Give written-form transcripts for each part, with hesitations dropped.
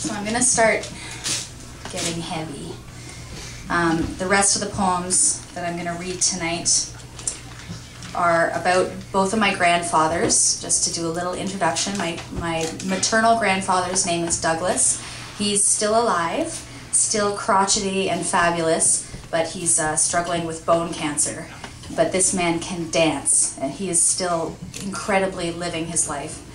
So I'm going to start getting heavy. The rest of the poems that I'm going to read tonight are about both of my grandfathers. Just to do a little introduction, my maternal grandfather's name is Douglas. He's still alive, still crotchety and fabulous, but he's struggling with bone cancer. But this man can dance, and he is still incredibly living his life.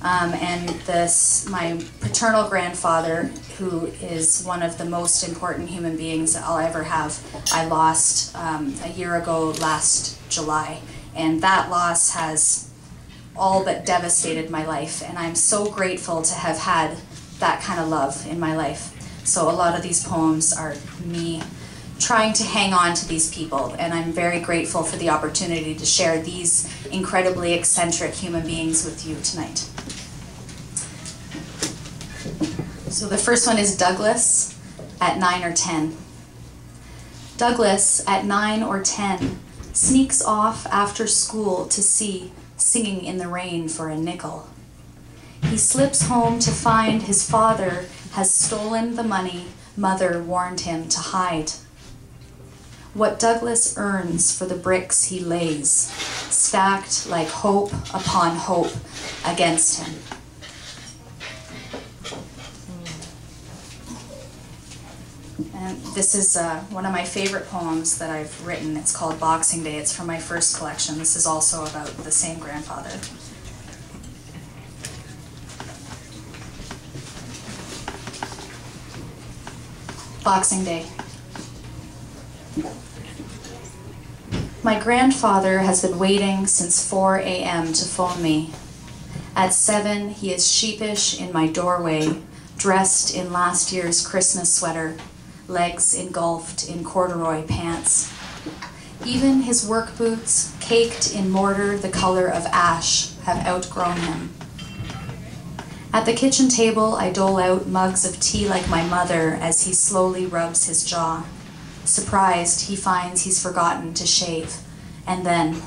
My paternal grandfather, who is one of the most important human beings that I'll ever have, I lost a year ago last July. And that loss has all but devastated my life. And I'm so grateful to have had that kind of love in my life. So a lot of these poems are me trying to hang on to these people. And I'm very grateful for the opportunity to share these incredibly eccentric human beings with you tonight. So the first one is Douglas at 9 or 10. Douglas at 9 or 10 sneaks off after school to see Singing in the Rain for a nickel. He slips home to find his father has stolen the money mother warned him to hide. What Douglas earns for the bricks he lays, stacked like hope upon hope against him. And this is one of my favorite poems that I've written. It's called Boxing Day. It's from my first collection. This is also about the same grandfather. Boxing Day. My grandfather has been waiting since 4 a.m. to phone me. At 7, he is sheepish in my doorway, dressed in last year's Christmas sweater, legs engulfed in corduroy pants. Even his work boots, caked in mortar the color of ash, have outgrown him. At the kitchen table, I dole out mugs of tea like my mother as he slowly rubs his jaw. Surprised, he finds he's forgotten to shave. And then,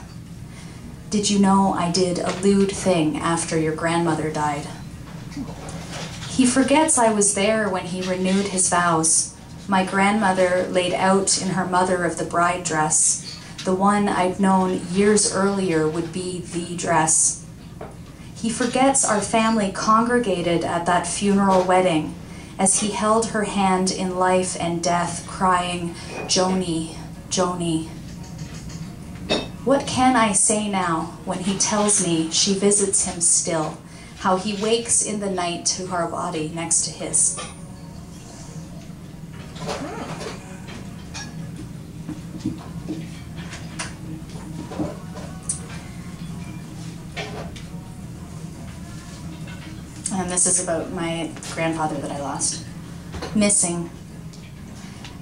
did you know I did a lewd thing after your grandmother died? He forgets I was there when he renewed his vows. My grandmother laid out in her mother of the bride dress, the one I'd known years earlier would be the dress. He forgets our family congregated at that funeral wedding as he held her hand in life and death, crying, "Joni, Joni." What can I say now when he tells me she visits him still, how he wakes in the night to her body next to his? And this is about my grandfather that I lost. Missing.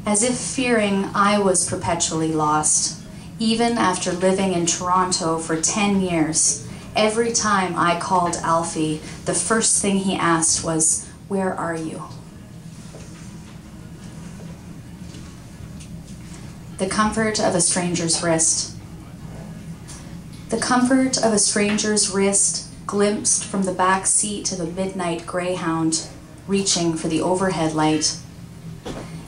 As if fearing I was perpetually lost, even after living in Toronto for 10 years, every time I called Alfie, the first thing he asked was, "Where are you?" The comfort of a stranger's wrist. The comfort of a stranger's wrist glimpsed from the back seat of a midnight Greyhound, reaching for the overhead light.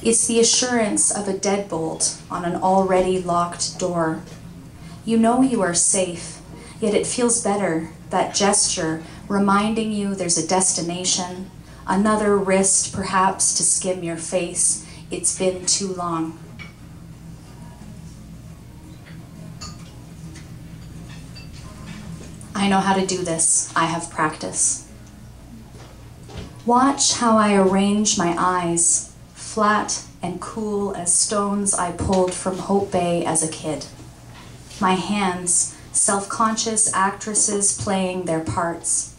It's the assurance of a deadbolt on an already locked door. You know you are safe, yet it feels better, that gesture reminding you there's a destination, another wrist perhaps to skim your face. It's been too long. I know how to do this. I have practice. Watch how I arrange my eyes, flat and cool as stones I pulled from Hope Bay as a kid. My hands, self-conscious actresses playing their parts.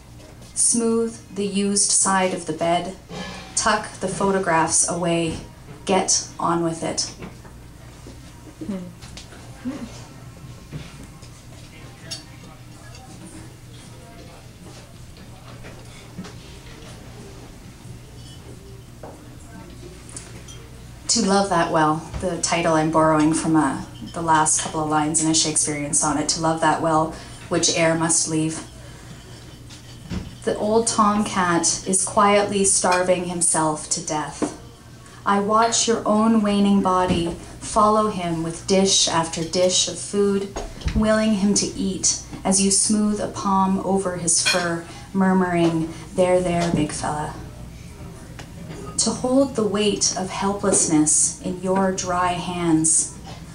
Smooth the used side of the bed, tuck the photographs away, get on with it. To Love That Well, the title I'm borrowing from the last couple of lines in a Shakespearean sonnet. To love that well, which air must leave. The old tomcat is quietly starving himself to death. I watch your own waning body follow him with dish after dish of food, willing him to eat as you smooth a palm over his fur, murmuring, "There, there, big fella." To hold the weight of helplessness in your dry hands,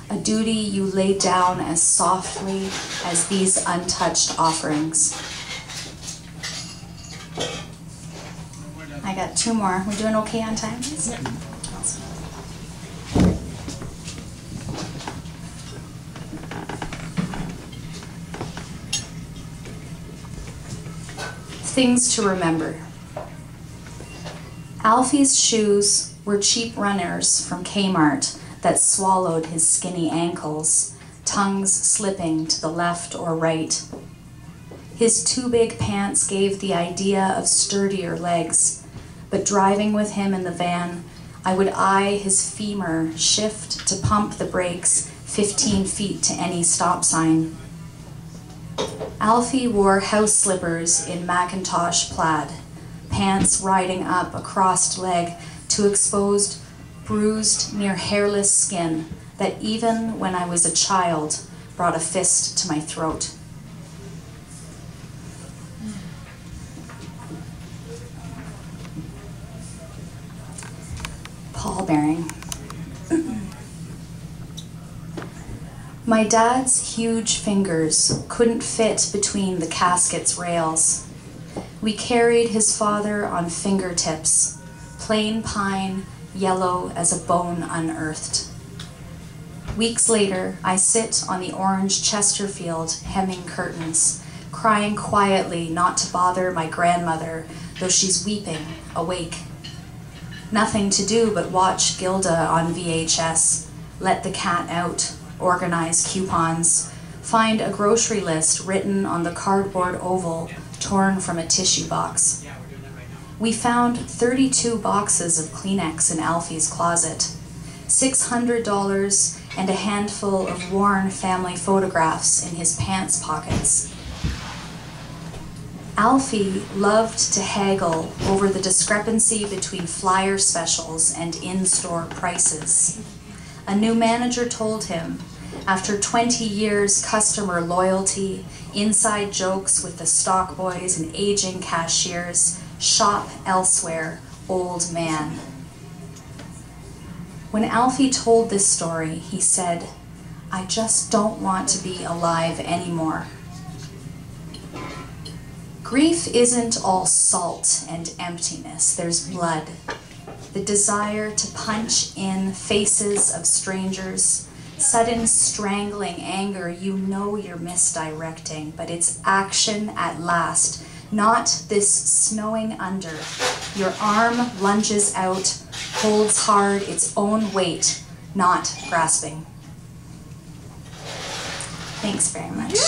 a duty you lay down as softly as these untouched offerings. I got 2 more. We're doing okay on time? Yeah. Awesome. Things to remember. Alfie's shoes were cheap runners from Kmart that swallowed his skinny ankles, tongues slipping to the left or right. His too big pants gave the idea of sturdier legs, but driving with him in the van, I would eye his femur shift to pump the brakes 15 feet to any stop sign. Alfie wore house slippers in Macintosh plaid, pants riding up a crossed leg to exposed, bruised, near hairless skin that even when I was a child brought a fist to my throat. Pallbearing. My dad's huge fingers couldn't fit between the casket's rails. We carried his father on fingertips, plain pine, yellow as a bone unearthed. Weeks later, I sit on the orange Chesterfield hemming curtains, crying quietly not to bother my grandmother, though she's weeping, awake. Nothing to do but watch Gilda on VHS, let the cat out, organize coupons, find a grocery list written on the cardboard oval torn from a tissue box. We found 32 boxes of Kleenex in Alfie's closet, $600 and a handful of worn family photographs in his pants pockets. Alfie loved to haggle over the discrepancy between flyer specials and in-store prices. A new manager told him, after 20 years customer loyalty, inside jokes with the stock boys and aging cashiers, shop elsewhere, old man. When Alfie told this story, he said, "I just don't want to be alive anymore." Grief isn't all salt and emptiness, there's blood. The desire to punch in faces of strangers, sudden strangling anger you know you're misdirecting, but it's action at last, not this snowing under. Your arm lunges out, holds hard its own weight, not grasping. Thanks very much.